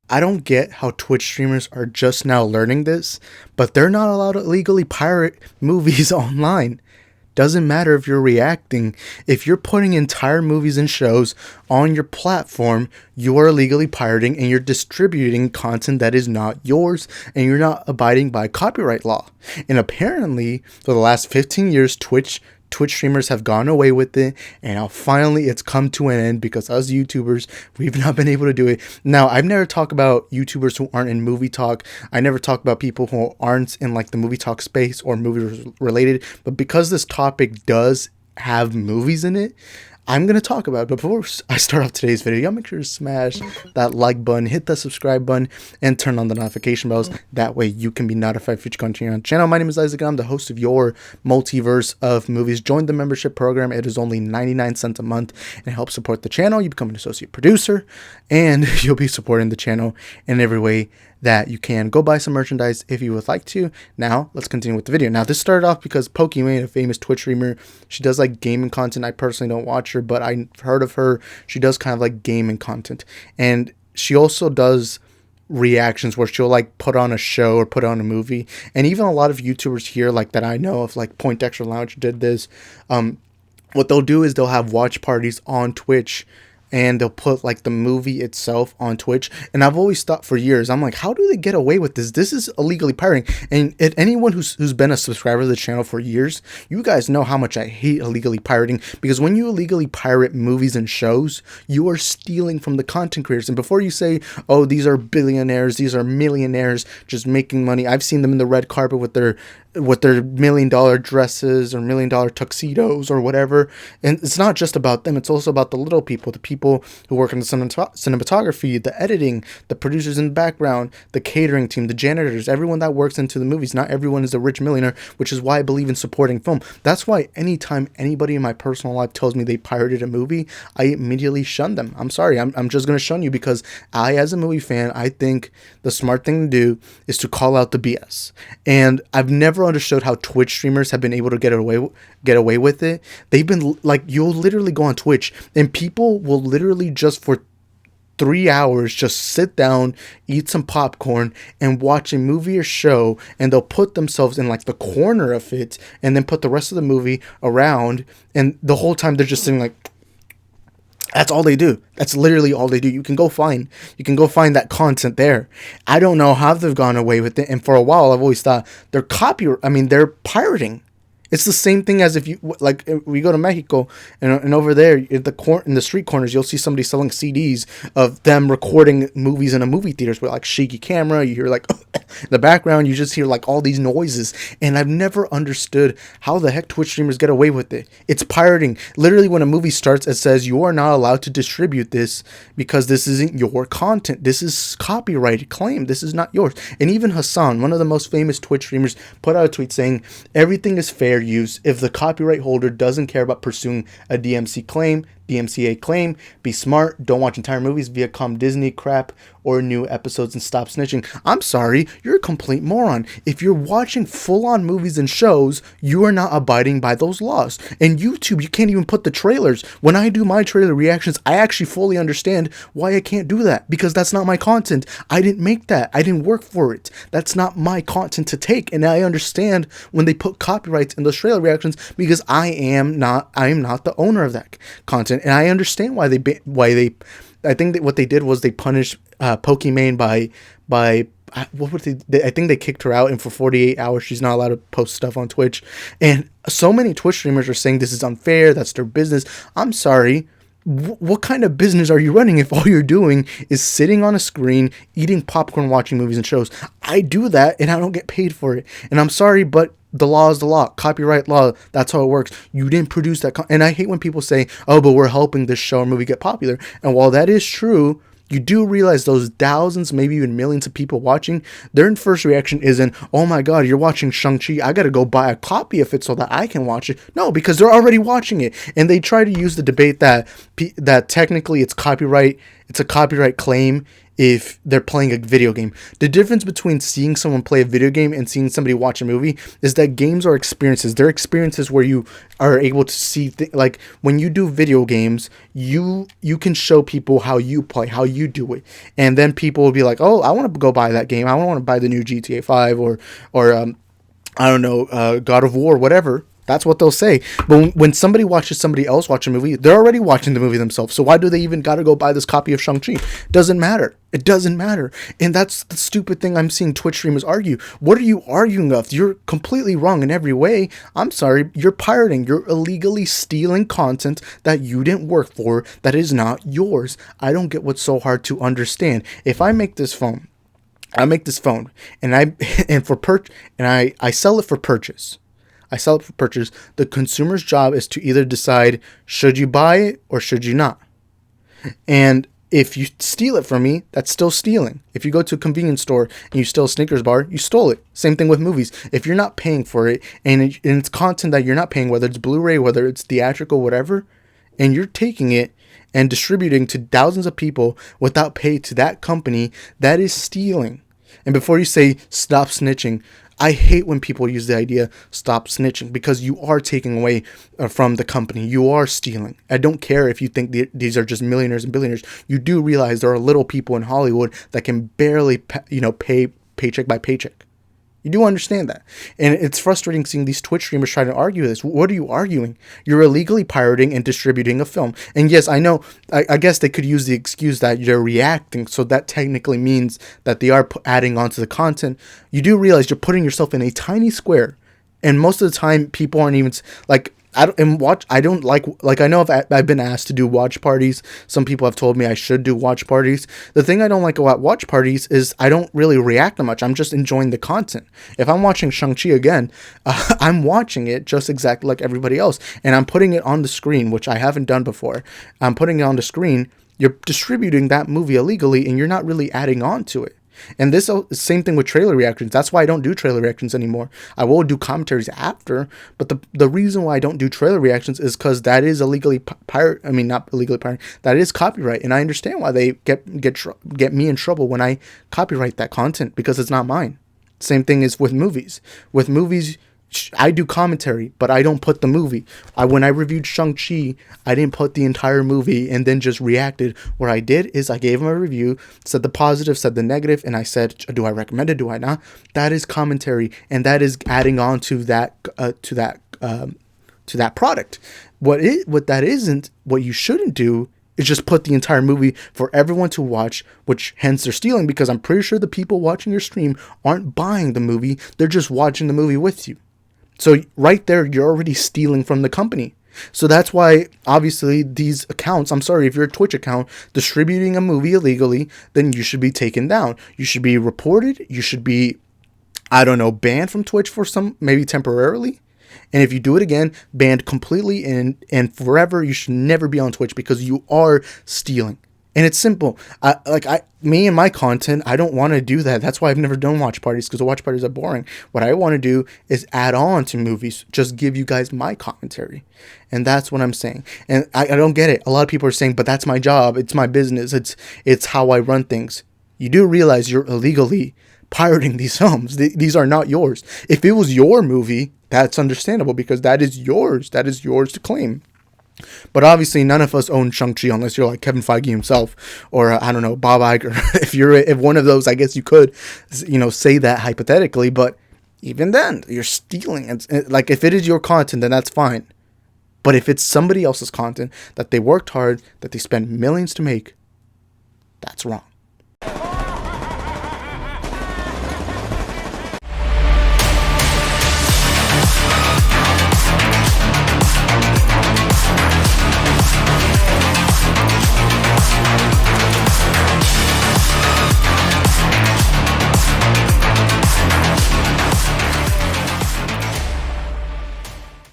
I don't get how Twitch streamers are just now learning this, but they're not allowed to illegally pirate movies online. Doesn't matter if you're reacting. If you're putting entire movies and shows on your platform, you are illegally pirating and you're distributing content that is not yours and you're not abiding by copyright law. And apparently, for the last 15 years, Twitch streamers have gone away with it, and now finally it's come to an end because us YouTubers, we've not been able to do it. Now, I've never talked about YouTubers who aren't in movie talk. I never talk about people who aren't in like the movie talk space or movie related, but because this topic does have movies in it, I'm going to talk about it. But before I start off today's video, y'all make sure to smash that like button, hit that subscribe button, and turn on the notification bells. That way you can be notified for future content on the channel. My name is Isaac, and I'm the host of your multiverse of movies. Join the membership program. It is only 99 cents a month and it helps support the channel. You become an associate producer, and you'll be supporting the channel in every way that you can. Go buy some merchandise if you would like to. Now, let's continue with the video. Now, this started off because Pokimane, a famous Twitch streamer, she does like gaming content. I personally don't watch her, but I've heard of her. She does kind of like gaming content. And she also does reactions where she'll like put on a show or put on a movie. And even a lot of YouTubers here like that I know of, like Point Extra Lounge did this. What they'll do is they'll have watch parties on Twitch, and they'll put like the movie itself on Twitch. And I've always thought for years, I'm like, how do they get away with this? This is illegally pirating. And anyone who's been a subscriber to the channel for years, you guys know how much I hate illegally pirating, because when you illegally pirate movies and shows, you are stealing from the content creators. And before you say, oh, these are billionaires, these are millionaires just making money, I've seen them in the red carpet with their $1 million dresses or $1 million tuxedos or whatever. And it's not just about them, it's also about the little people, the people who work in the cinematography, the editing, the producers in the background, the catering team, the janitors, everyone that works into the movies. Not everyone is a rich millionaire, which is why I believe in supporting film. That's why anytime anybody in my personal life tells me they pirated a movie, I immediately shun them. I'm sorry, I'm just going to shun you, because I, as a movie fan, I think the smart thing to do is to call out the BS. And I've never understood how Twitch streamers have been able to get away with it. They've been like, you'll literally go on Twitch and people will literally just for 3 hours just sit down, eat some popcorn, and watch a movie or show, and they'll put themselves in like the corner of it and then put the rest of the movie around, and the whole time they're just sitting like, that's all they do. That's literally all they do. You can go find that content there. I don't know how they've gone away with it. And for a while, I've always thought they're they're pirating. It's the same thing as if you like we go to Mexico and over there in the street corners, you'll see somebody selling CDs of them recording movies in a movie theaters with like shaky camera. You hear like in the background, you just hear like all these noises. And I've never understood how the heck Twitch streamers get away with it. It's pirating. Literally, when a movie starts, it says you are not allowed to distribute this because this isn't your content. This is copyright claim. This is not yours. And even Hasan, one of the most famous Twitch streamers, put out a tweet saying everything is fair use if the copyright holder doesn't care about pursuing a DMCA claim. Be smart. Don't watch entire movies, Viacom, Disney crap, or new episodes, and stop snitching. I'm sorry, you're a complete moron. If you're watching full-on movies and shows, you are not abiding by those laws. And YouTube, you can't even put the trailers. When I do my trailer reactions, I actually fully understand why I can't do that, because that's not my content. I didn't make that. I didn't work for it. That's not my content to take. And I understand when they put copyrights in those trailer reactions, because I am not the owner of that content. And I understand why they I think that what they did was they punished Pokimane by what would I think they kicked her out, and for 48 hours she's not allowed to post stuff on Twitch. And so many Twitch streamers are saying this is unfair, that's their business. I'm sorry. What kind of business are you running if all you're doing is sitting on a screen, eating popcorn, watching movies and shows? I do that and I don't get paid for it. And I'm sorry, but the law is the law. Copyright law, that's how it works. You didn't produce that. And I hate when people say, oh, but we're helping this show or movie get popular. And while that is true, you do realize those thousands, maybe even millions of people watching, their first reaction isn't, oh my God, you're watching Shang-Chi, I gotta go buy a copy of it so that I can watch it. No, because they're already watching it. And they try to use the debate that technically it's a copyright claim if they're playing a video game. The difference between seeing someone play a video game and seeing somebody watch a movie is that games are experiences. They're experiences where you are able to see like when you do video games, you can show people how you play, how you do it, and then people will be like, oh, I want to go buy that game. I want to buy the new GTA 5 or I don't know, God of War, whatever. That's what they'll say. But when somebody watches somebody else watch a movie, they're already watching the movie themselves. So why do they even got to go buy this copy of Shang-Chi? Doesn't matter. It doesn't matter. And that's the stupid thing I'm seeing Twitch streamers argue. What are you arguing of? You're completely wrong in every way. I'm sorry. You're pirating. You're illegally stealing content that you didn't work for, that is not yours. I don't get what's so hard to understand. If I make this phone, and I sell it for purchase. I sell it for purchase. The consumer's job is to either decide, should you buy it or should you not? And if you steal it from me, that's still stealing. If you go to a convenience store and you steal a Snickers bar, you stole it. Same thing with movies. If you're not paying for it and it's content that you're not paying, whether it's Blu-ray, whether it's theatrical, whatever, and you're taking it and distributing to thousands of people without pay to that company, that is stealing. And before you say stop snitching, I hate when people use the idea stop snitching, because you are taking away from the company. You are stealing. I don't care if you think these are just millionaires and billionaires. You do realize there are little people in Hollywood that can barely pay paycheck by paycheck. You do understand that. And it's frustrating seeing these Twitch streamers try to argue this. What are you arguing? You're illegally pirating and distributing a film. And yes, I know, I guess they could use the excuse that you're reacting, so that technically means that they are adding on to the content. You do realize you're putting yourself in a tiny square. And most of the time, people aren't even, like, I don't like I know I've been asked to do watch parties. Some people have told me I should do watch parties. The thing I don't like about watch parties is I don't really react that much. I'm just enjoying the content. If I'm watching Shang-Chi again, I'm watching it just exactly like everybody else. And I'm putting it on the screen, which I haven't done before. I'm putting it on the screen. You're distributing that movie illegally and you're not really adding on to it. And this same thing with trailer reactions. That's why I don't do trailer reactions anymore. I will do commentaries after, but the reason why I don't do trailer reactions is because that is illegally not illegally pirate. That is copyright, and I understand why they get me in trouble when I copyright that content, because it's not mine. Same thing is with movies. With movies, I do commentary, but I don't put the movie. When I reviewed Shang-Chi, I didn't put the entire movie and then just reacted. What I did is I gave him a review, said the positive, said the negative, and I said, do I recommend it? Do I not? That is commentary, and that is adding on to that product. What that isn't, what you shouldn't do is just put the entire movie for everyone to watch, which hence they're stealing, because I'm pretty sure the people watching your stream aren't buying the movie. They're just watching the movie with you. So right there, you're already stealing from the company. So that's why, obviously, these accounts, I'm sorry, if you're a Twitch account distributing a movie illegally, then you should be taken down. You should be reported. You should be, I don't know, banned from Twitch for maybe temporarily. And if you do it again, banned completely and forever. You should never be on Twitch because you are stealing. And it's simple. Me and my content, I don't want to do that. That's why I've never done watch parties, because the watch parties are boring. What I want to do is add on to movies, just give you guys my commentary. And that's what I'm saying. And I don't get it. A lot of people are saying, but that's my job. It's my business. It's how I run things. You do realize you're illegally pirating these films. These are not yours. If it was your movie, that's understandable, because that is yours. That is yours to claim. But obviously, none of us own Shang-Chi unless you're like Kevin Feige himself, or I don't know, Bob Iger. If one of those, I guess you could, say that hypothetically. But even then, you're stealing. Like, if it is your content, then that's fine. But if it's somebody else's content that they worked hard, that they spent millions to make, that's wrong.